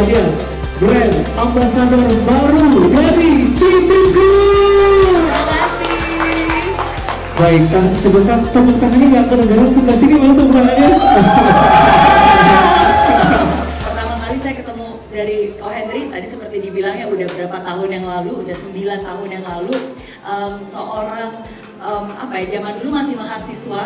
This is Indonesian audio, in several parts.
dia brand ambassador baru dari Titipku. Terima kasih. Baik, sebentar tepuk tangannya nggak kedengaran sebelah sini, mana tepuk tangannya? Pertama kali saya ketemu dari Ko Hendry, tadi seperti dibilang ya udah berapa tahun yang lalu, udah 9 tahun yang lalu, seorang zaman dulu masih mahasiswa,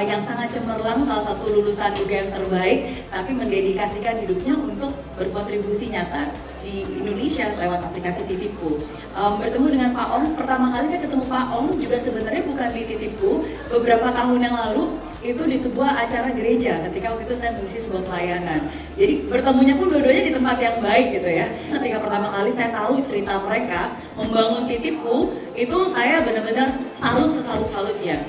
yang sangat cemerlang, salah satu lulusan UGM terbaik, tapi mendedikasikan hidupnya untuk berkontribusi nyata di Indonesia lewat aplikasi Titipku. Bertemu dengan Pak Ong, pertama kali saya ketemu Pak Ong juga sebenarnya bukan di Titipku, beberapa tahun yang lalu itu di sebuah acara gereja ketika waktu itu saya mengisi sebuah pelayanan. Jadi bertemunya pun dua-duanya di tempat yang baik gitu ya. Ketika pertama kali saya tahu cerita mereka membangun Titipku, itu saya benar-benar salut-salutnya.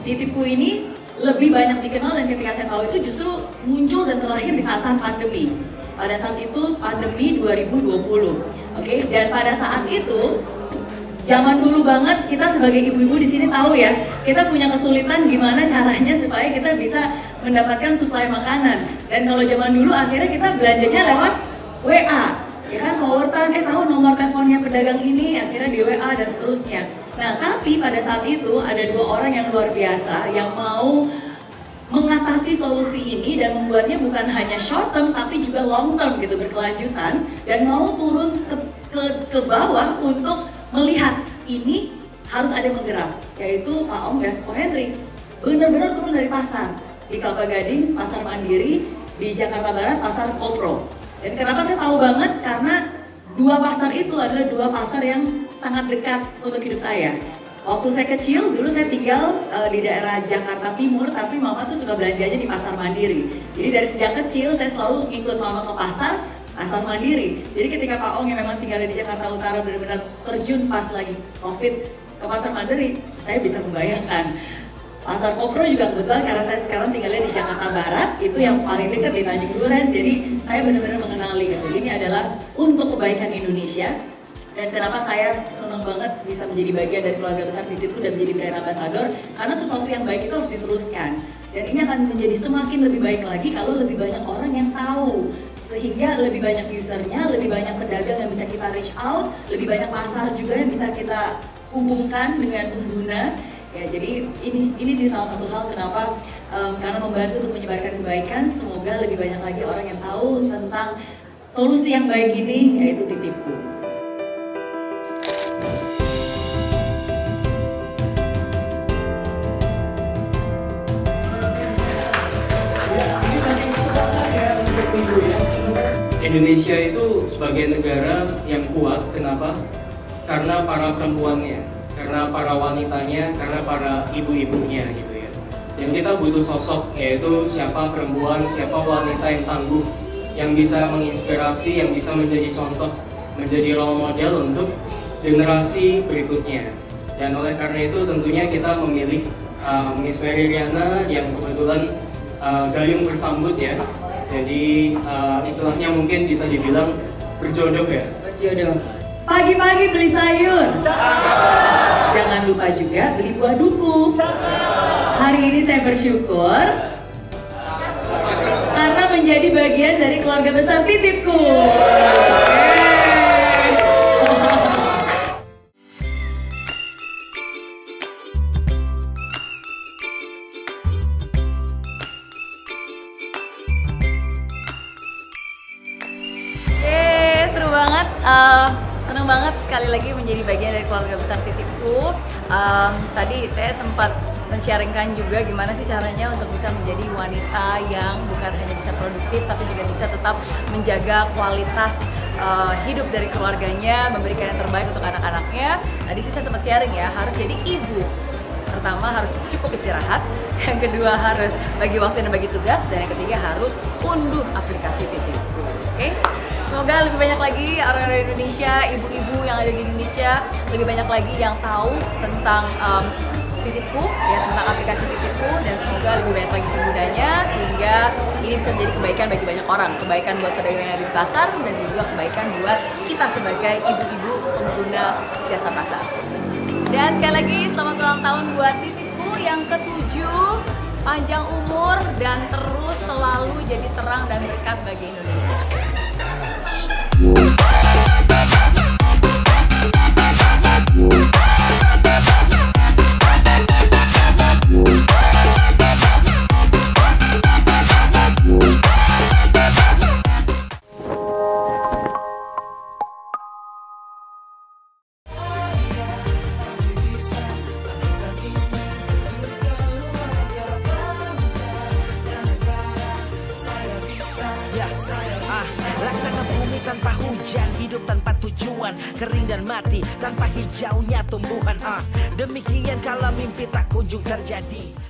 Titipku ini lebih banyak dikenal dan ketika saya tahu itu justru muncul dan terlahir di saat-saat pandemi. Pada saat itu pandemi 2020, dan pada saat itu zaman dulu banget kita sebagai ibu-ibu di sini tahu ya, kita punya kesulitan gimana caranya supaya kita bisa mendapatkan suplai makanan. Dan kalau zaman dulu akhirnya kita belanjanya lewat WA, ya kan, forwardan, tahu nomor teleponnya pedagang ini, akhirnya di WA dan seterusnya. Nah, tapi pada saat itu ada dua orang yang luar biasa yang mau mengatasi solusi ini dan membuatnya bukan hanya short term tapi juga long term gitu, berkelanjutan, dan mau turun ke bawah untuk melihat ini harus ada yang bergerak, yaitu Pak Ong dan Ko Hendry. Benar-benar turun dari pasar di Kelapa Gading, pasar Mandiri, di Jakarta Barat, pasar Kopro. Dan kenapa saya tahu banget? Karena dua pasar itu adalah dua pasar yang sangat dekat untuk hidup saya. Waktu saya kecil, dulu saya tinggal di daerah Jakarta Timur, tapi mama tuh suka belanjanya di pasar Mandiri. Jadi dari sejak kecil saya selalu ikut mama ke pasar Mandiri. Jadi ketika Pak Ong yang memang tinggal di Jakarta Utara benar-benar terjun pas lagi COVID ke pasar Mandiri, saya bisa membayangkan. Pasar Kopro juga kebetulan karena saya sekarang tinggalnya di Jakarta Barat, itu yang paling dekat di Tanjung Duren, jadi saya benar-benar mengenali gitu. Ini adalah untuk kebaikan Indonesia. Dan kenapa saya senang banget bisa menjadi bagian dari keluarga besar Titipku dan menjadi brand ambassador, karena sesuatu yang baik itu harus diteruskan. Dan ini akan menjadi semakin lebih baik lagi kalau lebih banyak orang yang tahu. Sehingga lebih banyak usernya, lebih banyak pedagang yang bisa kita reach out, lebih banyak pasar juga yang bisa kita hubungkan dengan pengguna. Ya, jadi ini sih salah satu hal kenapa, karena membantu untuk menyebarkan kebaikan, semoga lebih banyak lagi orang yang tahu tentang solusi yang baik ini, yaitu Titipku. Indonesia itu sebagai negara yang kuat, kenapa? Karena para perempuannya, karena para wanitanya, karena para ibu-ibunya gitu ya. Yang kita butuh sosok, yaitu siapa perempuan, siapa wanita yang tangguh, yang bisa menginspirasi, yang bisa menjadi contoh, menjadi role model untuk generasi berikutnya. Dan oleh karena itu tentunya kita memilih Miss Mary Riana yang kebetulan gayung bersambut ya. Jadi istilahnya mungkin bisa dibilang berjodoh ya. Berjodoh. Pagi-pagi beli sayur. Jangan lupa juga beli buah duku. Hari ini saya bersyukur karena menjadi bagian dari keluarga besar Titipku. Senang banget sekali lagi menjadi bagian dari keluarga besar Titipku. Tadi saya sempat men-sharingkan juga gimana sih caranya untuk bisa menjadi wanita yang bukan hanya bisa produktif tapi juga bisa tetap menjaga kualitas hidup dari keluarganya, memberikan yang terbaik untuk anak-anaknya. Tadi sih saya sempat sharing ya, harus jadi ibu. Pertama harus cukup istirahat, yang kedua harus bagi waktu dan bagi tugas, dan yang ketiga harus unduh aplikasi Titipku. Oke? Semoga lebih banyak lagi orang-orang Indonesia, ibu-ibu yang ada di Indonesia, lebih banyak lagi yang tahu tentang Titipku, ya, tentang aplikasi Titipku, dan semoga lebih banyak lagi penggunanya sehingga ini bisa menjadi kebaikan bagi banyak orang, kebaikan buat pedagang yang ada di pasar dan juga kebaikan buat kita sebagai ibu-ibu pengguna jasa pasar. Dan sekali lagi selamat ulang tahun buat Titipku yang ke-7. panjang umur dan terus selalu jadi terang dan berkat bagi Indonesia. Laksana bumi tanpa hujan, hidup tanpa tujuan, kering dan mati tanpa hijaunya tumbuhan. Demikian kalau mimpi tak kunjung terjadi.